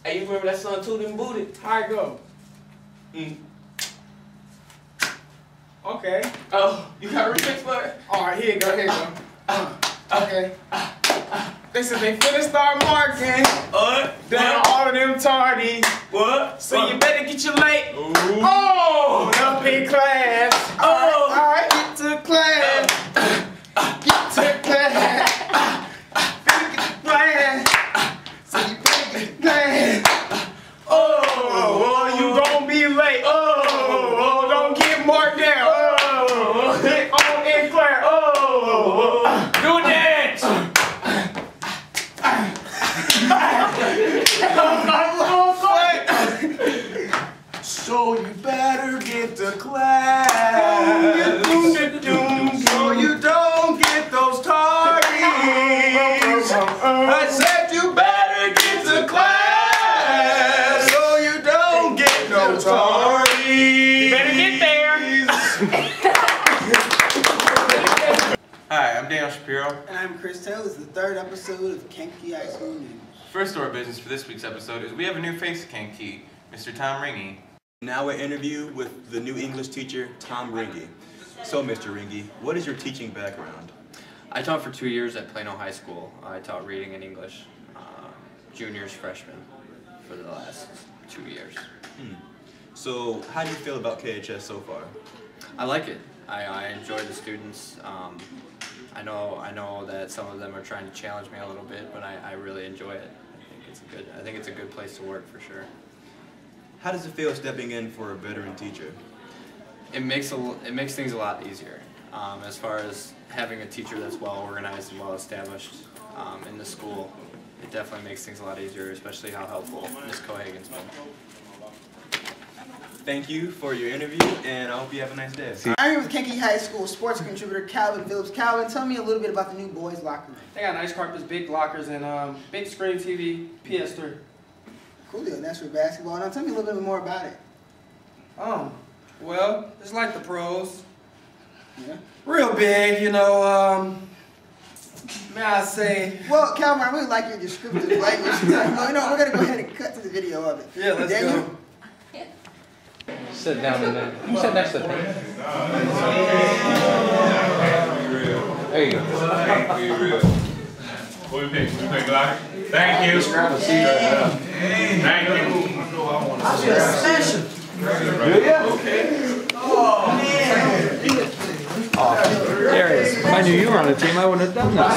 Hey, you remember that song Tootin' and Booty? How it go? Okay. Oh, you got a remix for it? Alright, here you go, Okay. They said they finna start marking. Down all of them tardies. What? So you better get your late. Ooh. Oh! Up in class. Oh! Alright, get to class. Get to class. Better get to class. So you better get to class. Oh, you gon' be late. Oh, don't get marked down. Oh, on in class. Oh, do a dance. So you better get to class. So you don't get those tardies. I said you better get to class. So you don't get no tardies. You better get there. Hi, I'm Daniel Shapiro. And I'm Chris Taylor. This is the third episode of Kankakee High School News. First order of business for this week's episode is we have a new face at Kankakee, Mr. Tom Ringy. Now an interview with the new English teacher, Tom Ringy. So, Mr. Ringy, what is your teaching background? I taught for 2 years at Plano High School. I taught reading and English, juniors, freshmen, for the last 2 years. So, how do you feel about KHS so far? I like it. I enjoy the students. I know that some of them are trying to challenge me a little bit, but I really enjoy it. I think it's a good place to work for sure. How does it feel stepping in for a veteran teacher? It makes things a lot easier. As far as having a teacher that's well organized and well established in the school, it definitely makes things a lot easier, especially how helpful Ms. Cohagen's been. Thank you for your interview, and I hope you have a nice day. I'm here with Kankakee High School sports contributor Calvin Phillips. Calvin, tell me a little bit about the new boys' locker room. They got nice carpets, big lockers, and big screen TV, PS3. Cool deal. That's for basketball. Now tell me a little bit more about it. Well, it's like the pros. Yeah. Real big, you know, may I say. Well, Calvin, I really like your descriptive language. Well, you know, we're going to go ahead and cut to the video of it. Yeah, let's go. Sit down in there. You sit next to me. There you go. What we pick? We pick Glock? Thank you. Thank you. I should have smashed him. Okay. Oh, man. There it is. If I knew you were on the team, I wouldn't have done that.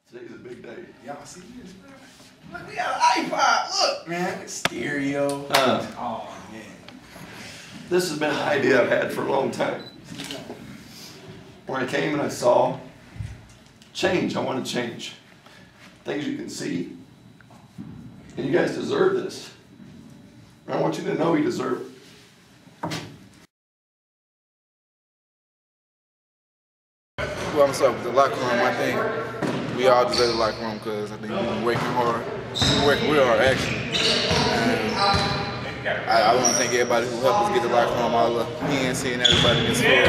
Today's a big day. Y'all see this? Look, we got an iPod. Look, man. Stereo. Oh, man. This has been an idea I've had for a long time. When I came and I saw change, I want to change. Things you can see. And you guys deserve this. I want you to know you deserve it. Well, I'm sorry, with the locker room, I think we all deserve the locker room because I think we've been working hard. We've been working real hard, actually. And I want to thank everybody who helped us get the locker room, all the PNC and everybody in this floor,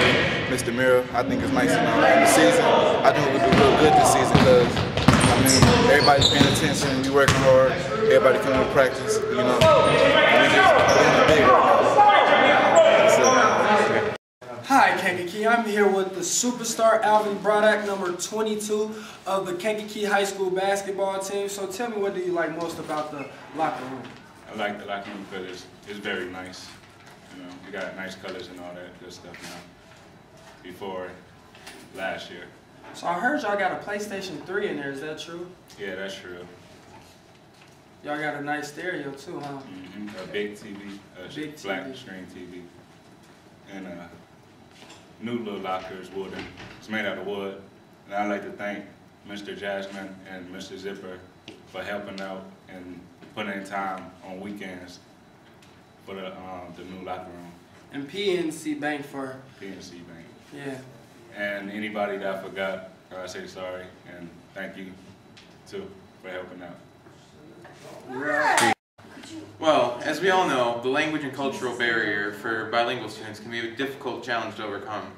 Mr. Mira. I think it's nice in the season. I think we'll do real good this season because, I mean, everybody's paying attention, we working hard, everybody coming to practice, you know. And we just doing big right now. Hi, Kankakee. I'm here with the superstar Alvin Brodach, number 22 of the Kankakee High School basketball team. So tell me, what do you like most about the locker room? I like the locker room because it's very nice. You know, you got nice colors and all that good stuff now. Before last year. So I heard y'all got a PlayStation 3 in there. Is that true? Yeah, that's true. Y'all got a nice stereo too, huh? A big TV, black screen TV, and new little lockers, wooden. It's made out of wood. And I'd like to thank Mr. Jasmine and Mr. Zipper for helping out and putting in time on weekends for the new locker room. And PNC Bank for? PNC Bank. Yeah. And anybody that I forgot, I say sorry and thank you too for helping out. Well, as we all know, the language and cultural barrier for bilingual students can be a difficult challenge to overcome.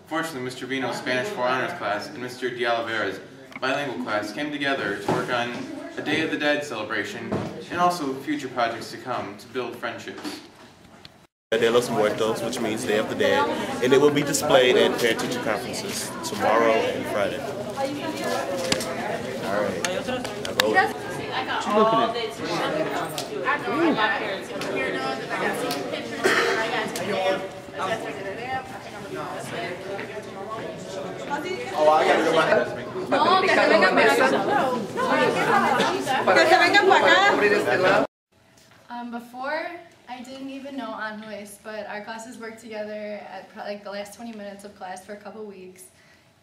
Fortunately, Mr. Vino's Spanish 4 Honors class and Mr. De Oliveira's bilingual class came together to work on a Day of the Dead celebration and also future projects to come to build friendships. De los Muertos, which means Day of the Dead, and it will be displayed at parent-teacher conferences tomorrow and Friday. All right. Now go ahead. What you looking at? Oh, I gotta go back. No, que se vengan para acá. Before, I didn't even know Angeles, but our classes worked together at probably like the last 20 minutes of class for a couple weeks.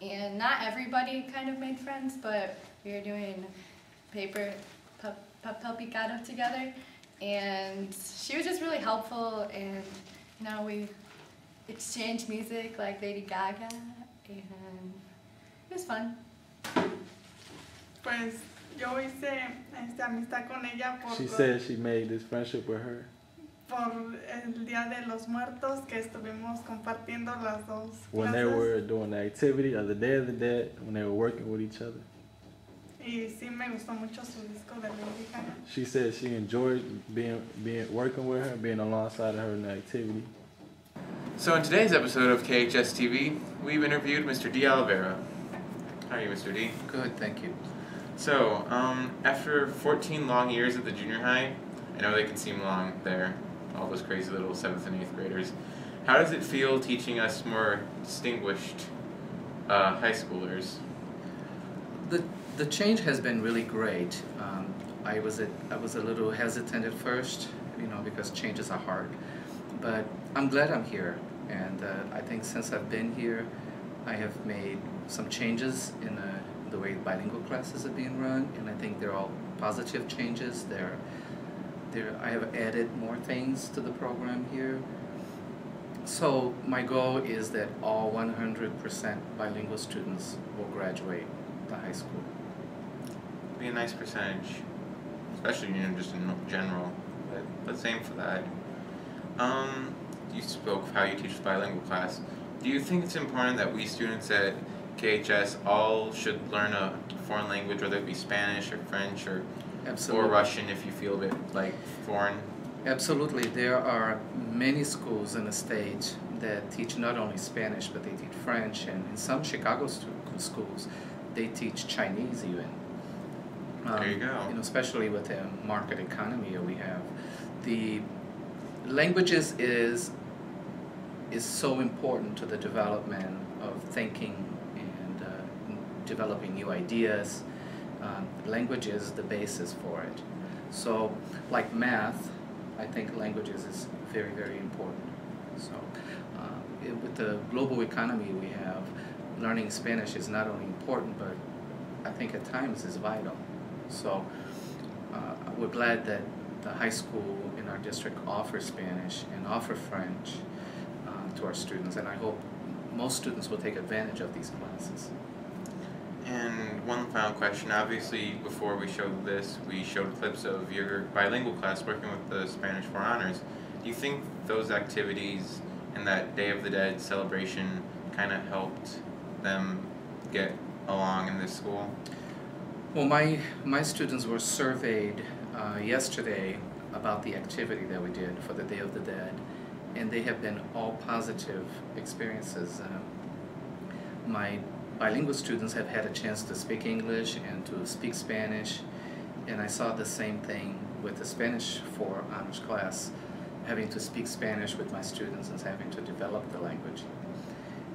And not everybody kind of made friends, but we were doing papel picado together. And she was just really helpful, and now we exchanged music like Lady Gaga, and it was fun. Pues yo hice amistad con ella She said she made this friendship with her. por el Día de los Muertos que estuvimos compartiendo las dos When they were doing the activity of the Day of the Dead, when they were working with each other. Y sí me gustó mucho su disco de Lady Gaga. She said she enjoyed working with her, being alongside of her in the activity. So in today's episode of KHS TV, we've interviewed Mr. D. Oliveira. How are you, Mr. D? Good, thank you. So, after 14 long years at the junior high, I know they can seem long there, all those crazy little 7th and 8th graders. How does it feel teaching us more distinguished high schoolers? The change has been really great. I was a little hesitant at first, because changes are hard. But I'm glad I'm here, and I think since I've been here, I have made some changes in the way bilingual classes are being run, and I think they're all positive changes. I have added more things to the program here. So my goal is that all 100% bilingual students will graduate the high school. Be a nice percentage, especially just in general. But let's aim for that. You spoke of how you teach the bilingual class. Do you think it's important that we students at KHS all should learn a foreign language, whether it be Spanish or French or Russian if you feel a bit like foreign? Absolutely. There are many schools in the state that teach not only Spanish, but they teach French, and in some Chicago schools, they teach Chinese even. There you go. Especially with the market economy we have. The languages is so important to the development of thinking and developing new ideas. Language is the basis for it. So, like math, I think languages is very, very important. So, with the global economy we have, learning Spanish is not only important, but I think at times is vital. So, we're glad that the high school in our district offers Spanish and offer French to our students, and I hope most students will take advantage of these classes. And one final question. Obviously, before we showed this, we showed clips of your bilingual class working with the Spanish for Honors. Do you think those activities and that Day of the Dead celebration kind of helped them get along in this school? Well, my students were surveyed yesterday about the activity that we did for the Day of the Dead, and they have been all positive experiences. My bilingual students have had a chance to speak English and to speak Spanish, and I saw the same thing with the Spanish for Honors class, having to speak Spanish with my students and having to develop the language.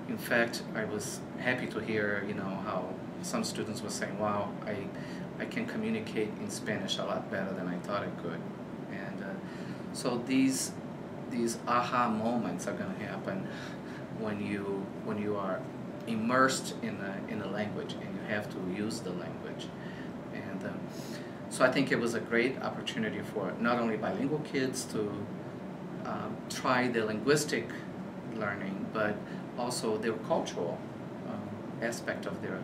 In fact, I was happy to hear, how some students were saying, wow, I can communicate in Spanish a lot better than I thought I could. And so these aha moments are going to happen when you are immersed in a language and you have to use the language. And so I think it was a great opportunity for not only bilingual kids to try the linguistic learning, but also their cultural aspect of their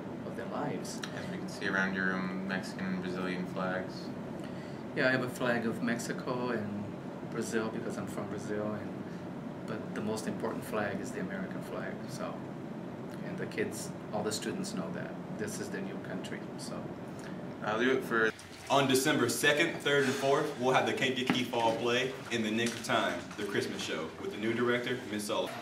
lives. As we can see around your room, Mexican and Brazilian flags. Yeah, I have a flag of Mexico and Brazil because I'm from Brazil, but the most important flag is the American flag. So, and the kids, all the students know that. this is the new country. So I'll do it for. On December 2nd, 3rd, and 4th, we'll have the Kankakee Fall Play in the Nick of Time, the Christmas show, with the new director, Miss Sullivan.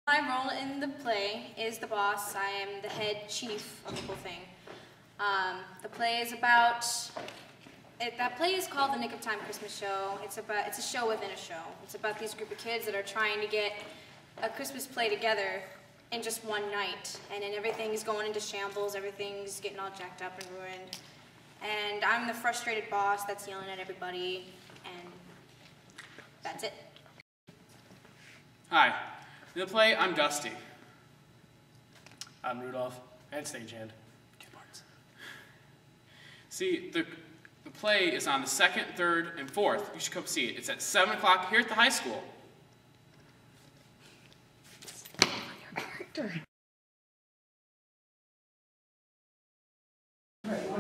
My role in the play is the boss. I am the head chief of the whole thing. The play is about. That play is called the Nick of Time Christmas Show. It's a show within a show. It's about these group of kids that are trying to get a Christmas play together in just one night. And then everything's going into shambles, everything's getting all jacked up and ruined. And I'm the frustrated boss that's yelling at everybody, and that's it. Hi. In the play, I'm Dusty. I'm Rudolph, and stagehand. 2 parts. See, the play is on the 2nd, 3rd, and 4th. You should come see it. It's at 7 o'clock here at the high school.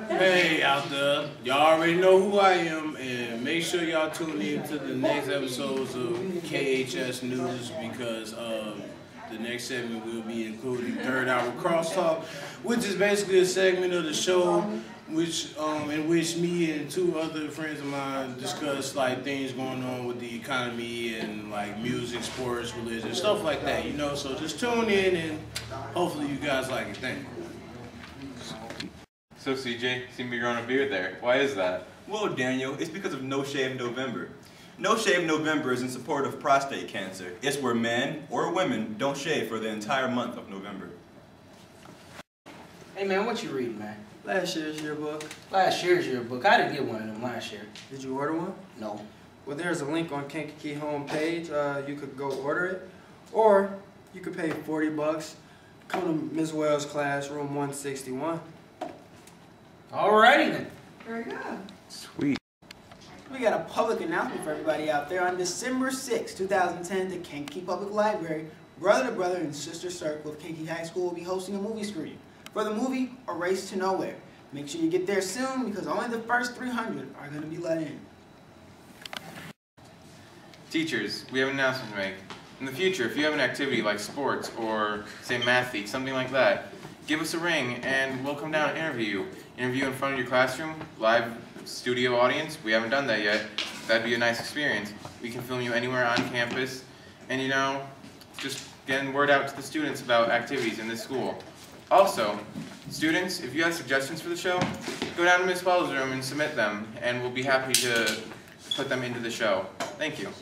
Hey out there, y'all already know who I am, and make sure y'all tune in to the next episodes of KHS News, because the next segment will be including Third Hour Crosstalk, which is basically a segment of the show in which me and 2 other friends of mine discuss like things going on with the economy and like music, sports, religion, stuff like that, you know. So just tune in and hopefully you guys like it. Thank you. So CJ, seem to be growing a beard there. Why is that? Well, Daniel, it's because of No Shave November. No Shave November is in support of prostate cancer. It's where men or women don't shave for the entire month of November. Hey man, what you reading, man? Last year's yearbook. Last year's yearbook. I didn't get one of them last year. Did you order one? No. Well, there's a link on Kankakee homepage. You could go order it, or you could pay $40. Come to Ms. Wells' class, room 161. Alrighty then. Very good. Sweet. We got a public announcement for everybody out there. On December 6, 2010, the Kankakee Public Library, Brother to Brother and Sister Circle of Kankakee High School will be hosting a movie screening for the movie A Race to Nowhere. Make sure you get there soon because only the first 300 are going to be let in. Teachers, we have an announcement to make. In the future, if you have an activity like sports or, say, mathy, something like that, give us a ring and we'll come down and interview you. Interview in front of your classroom, live studio audience. We haven't done that yet. That'd be a nice experience. We can film you anywhere on campus and, you know, just getting word out to the students about activities in this school. Also, students, if you have suggestions for the show, go down to Ms. Wells' room and submit them, and we'll be happy to put them into the show. Thank you.